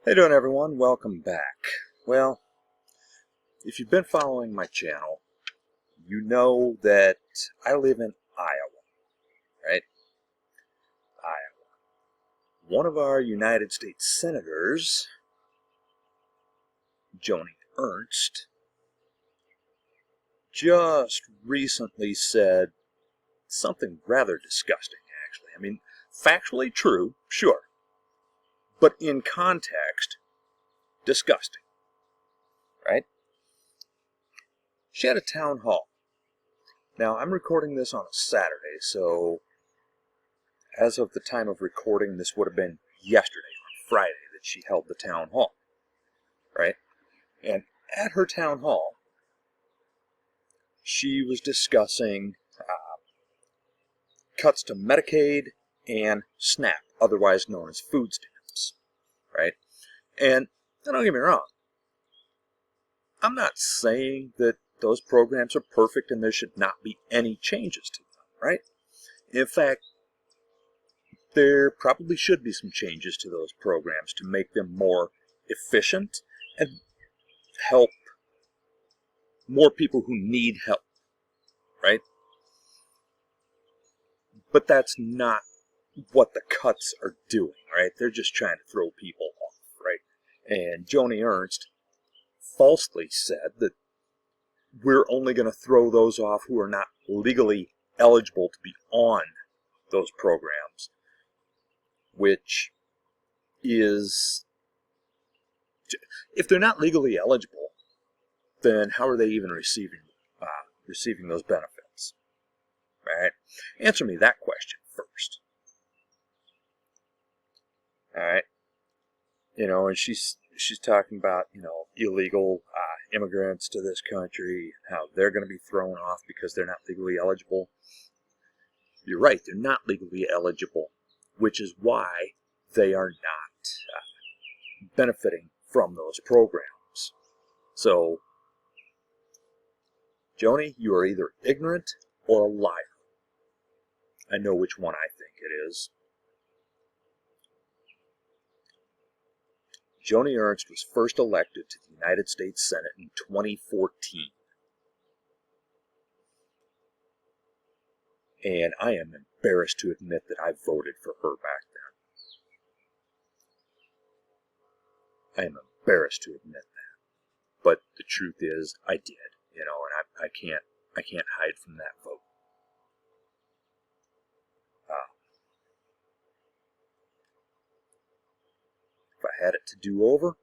How you doing, everyone? Welcome back. Well, if you've been following my channel, you know that I live in Iowa, right? Iowa. One of our United States Senators, Joni Ernst, just recently said something rather disgusting, actually. I mean, factually true, sure, but in context, disgusting, right? She had a town hall. Now, I'm recording this on a Saturday, so as of the time of recording, this would have been yesterday, on Friday, that she held the town hall, right? And at her town hall, she was discussing cuts to Medicaid and SNAP, otherwise known as food stamps, right? And don't get me wrong, I'm not saying that those programs are perfect and there should not be any changes to them, right? In fact, there probably should be some changes to those programs to make them more efficient and help more people who need help, right? But that's not what the cuts are doing, right? They're just trying to throw people off, right? And Joni Ernst falsely said that we're only going to throw those off who are not legally eligible to be on those programs, which is, if they're not legally eligible, then how are they even receiving those benefits, right? Answer me that question first. All right, and she's talking about illegal immigrants to this country, how they're going to be thrown off because they're not legally eligible. You're right, they're not legally eligible, which is why they are not benefiting from those programs. So, Joni, you are either ignorant or a liar. I know which one I think it is. Joni Ernst was first elected to the United States Senate in 2014. And I am embarrassed to admit that I voted for her back then. I am embarrassed to admit that. But the truth is, I did, and I can't hide from that vote. If I had it to do over,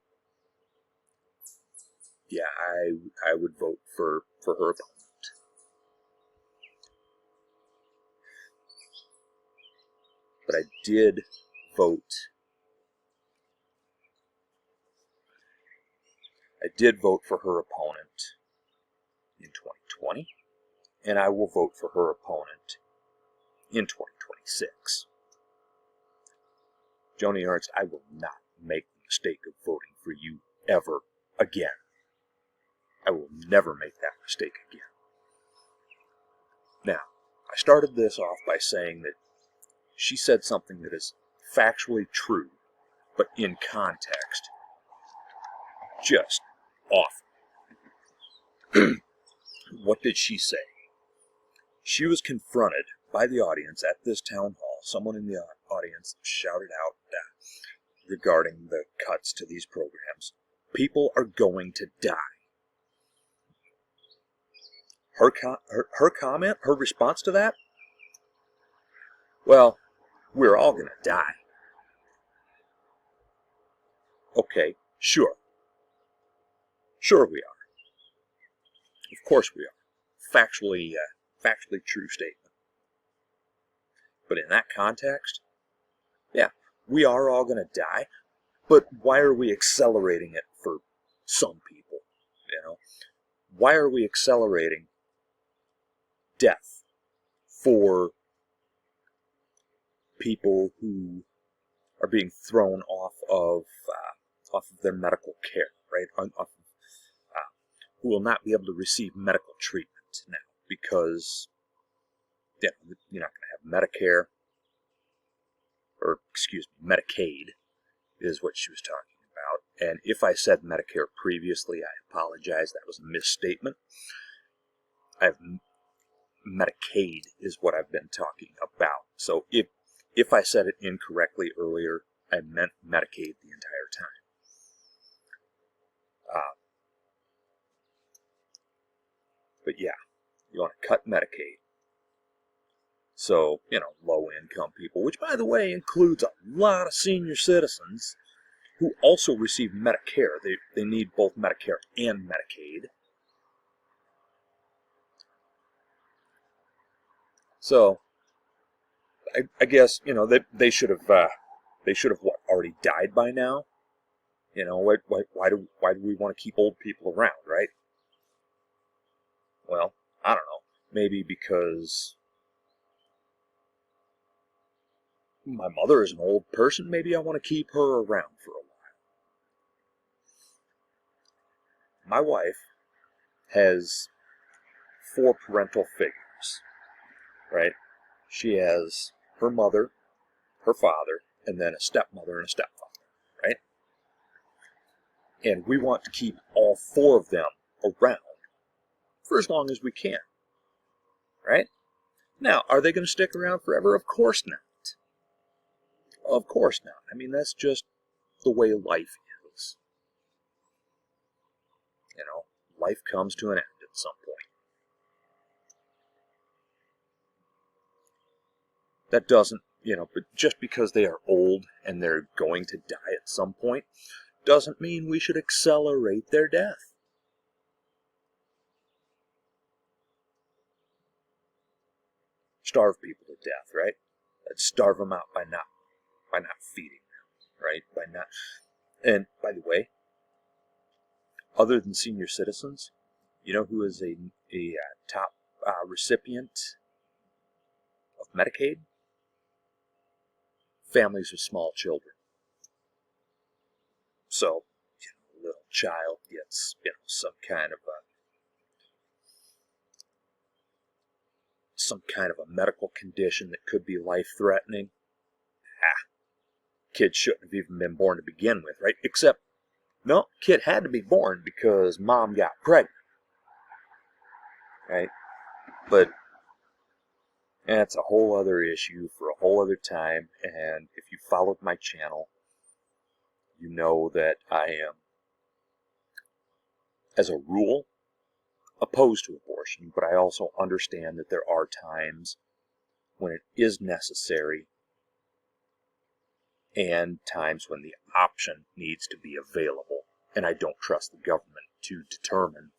yeah, I would vote for her opponent. But I did vote for her opponent in 2020, and I will vote for her opponent in 2026. Joni Ernst, I will not make the mistake of voting for you ever again. I will never make that mistake again. Now, I started this off by saying that she said something that is factually true, but in context, just awful. What did she say? She was confronted by the audience at this town hall. Someone in the audience shouted out regarding the cuts to these programs, "People are going to die." Her comment, her response to that? Well, we're all going to die. Okay, sure. Sure we are. Of course we are. Factually true statement. But in that context, yeah, we are all going to die, but why are we accelerating it for some people? Why are we accelerating death for people who are being thrown off of their medical care, right? Who will not be able to receive medical treatment now because you're not going to have Medicare, or excuse me, Medicaid is what she was talking And if I said Medicare previously, I apologize. That was a misstatement. Medicaid is what I've been talking about. So if I said it incorrectly earlier, I meant Medicaid the entire time. But yeah, you want to cut Medicaid. So, low-income people, which, by the way, includes a lot of senior citizens who also receive Medicare. They need both Medicare and Medicaid. So, I guess, they should have already died by now? Why do we want to keep old people around, right? Well, I don't know. Maybe because my mother is an old person. Maybe I want to keep her around for a while. My wife has 4 parental figures, right? She has her mother, her father, and then a stepmother and a stepfather, right? And we want to keep all 4 of them around for as long as we can, right? Now, are they going to stick around forever? Of course not. Of course not. I mean, that's just the way life is. Life comes to an end at some point. That doesn't, but just because they are old and they're going to die at some point, doesn't mean we should accelerate their death. Starve people to death, right? Let's starve them out by not feeding them, right? And by the way, other than senior citizens, you know who is a top recipient of Medicaid? Families with small children. So, a little child gets, some kind of a medical condition that could be life-threatening. Kid shouldn't have even been born to begin with, right? Except, no, kid had to be born because mom got pregnant, right? But that's a whole other issue for a whole other time, and if you followed my channel, you know that I am, as a rule, opposed to abortion, but I also understand that there are times when it is necessary and times when the option needs to be available, and I don't trust the government to determine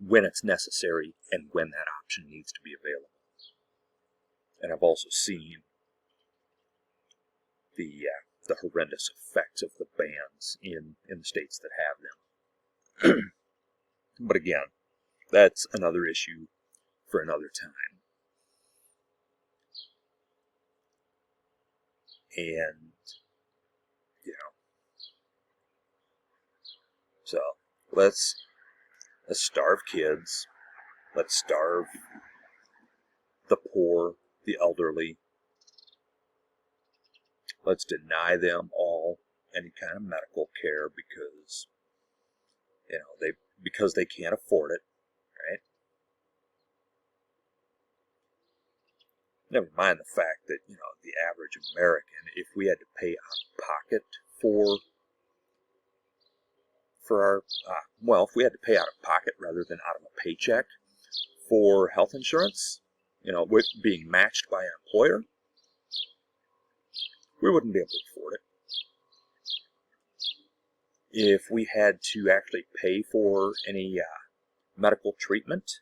when it's necessary and when that option needs to be available. And I've also seen the horrendous effects of the bans in the states that have them. But again, that's another issue for another time. And, so let's starve kids. Let's starve the poor, the elderly. Let's deny them all any kind of medical care because, because they can't afford it, right? Never mind the fact that, the average American, if we had to pay out of pocket for our, if we had to pay out of pocket rather than out of a paycheck for health insurance, with being matched by an employer, we wouldn't be able to afford it. If we had to actually pay for any medical treatment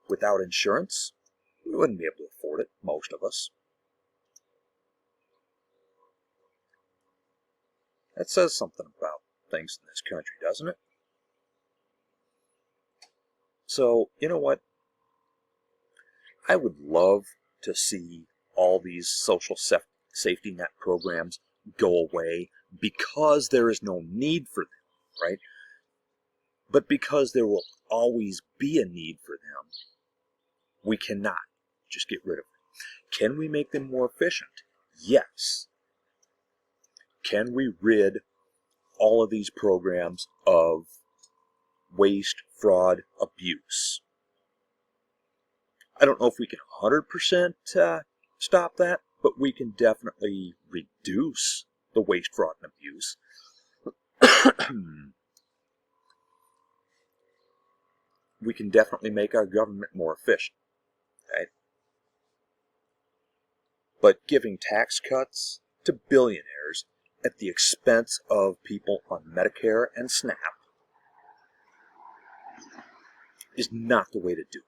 without insurance, we wouldn't be able to afford it, most of us. That says something about things in this country, doesn't it? So, you know what? I would love to see all these social safety net programs go away because there is no need for them, right? But because there will always be a need for them, we cannot just get rid of them. Can we make them more efficient? Yes. Can we rid all of these programs of waste, fraud, abuse. I don't know if we can 100% stop that, but we can definitely reduce the waste, fraud, and abuse. We can definitely make our government more efficient, right? But giving tax cuts to billionaires at the expense of people on Medicare and SNAP is not the way to do it.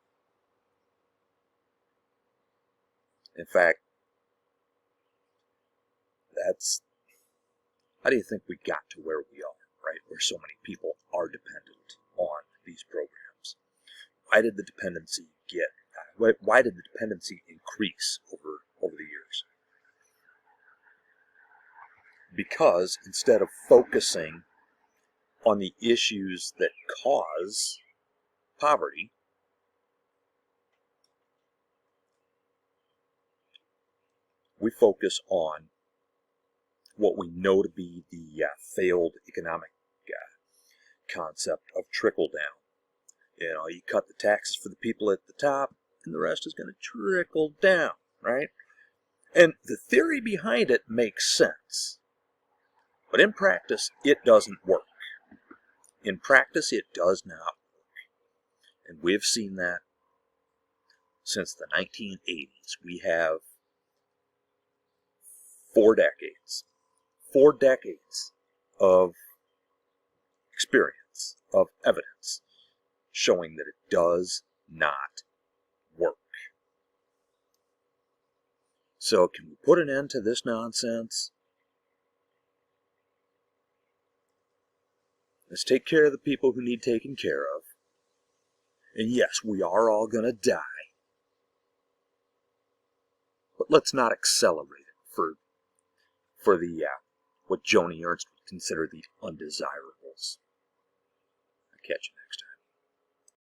In fact, how do you think we got to where we are, right? Where so many people are dependent on these programs. Why did the dependency increase over the years? Because instead of focusing on the issues that cause poverty, we focus on what we know to be the failed economic concept of trickle down. You know, you cut the taxes for the people at the top, and the rest is going to trickle down, right? And the theory behind it makes sense. But in practice, it doesn't work. In practice, it does not work. And we've seen that since the 1980s. We have 4 decades. 4 decades of experience, of evidence, showing that it does not work. So can we put an end to this nonsense? Let's take care of the people who need taken care of. And yes, we are all going to die. But let's not accelerate it for the what Joni Ernst would consider the undesirables. I'll catch you next time.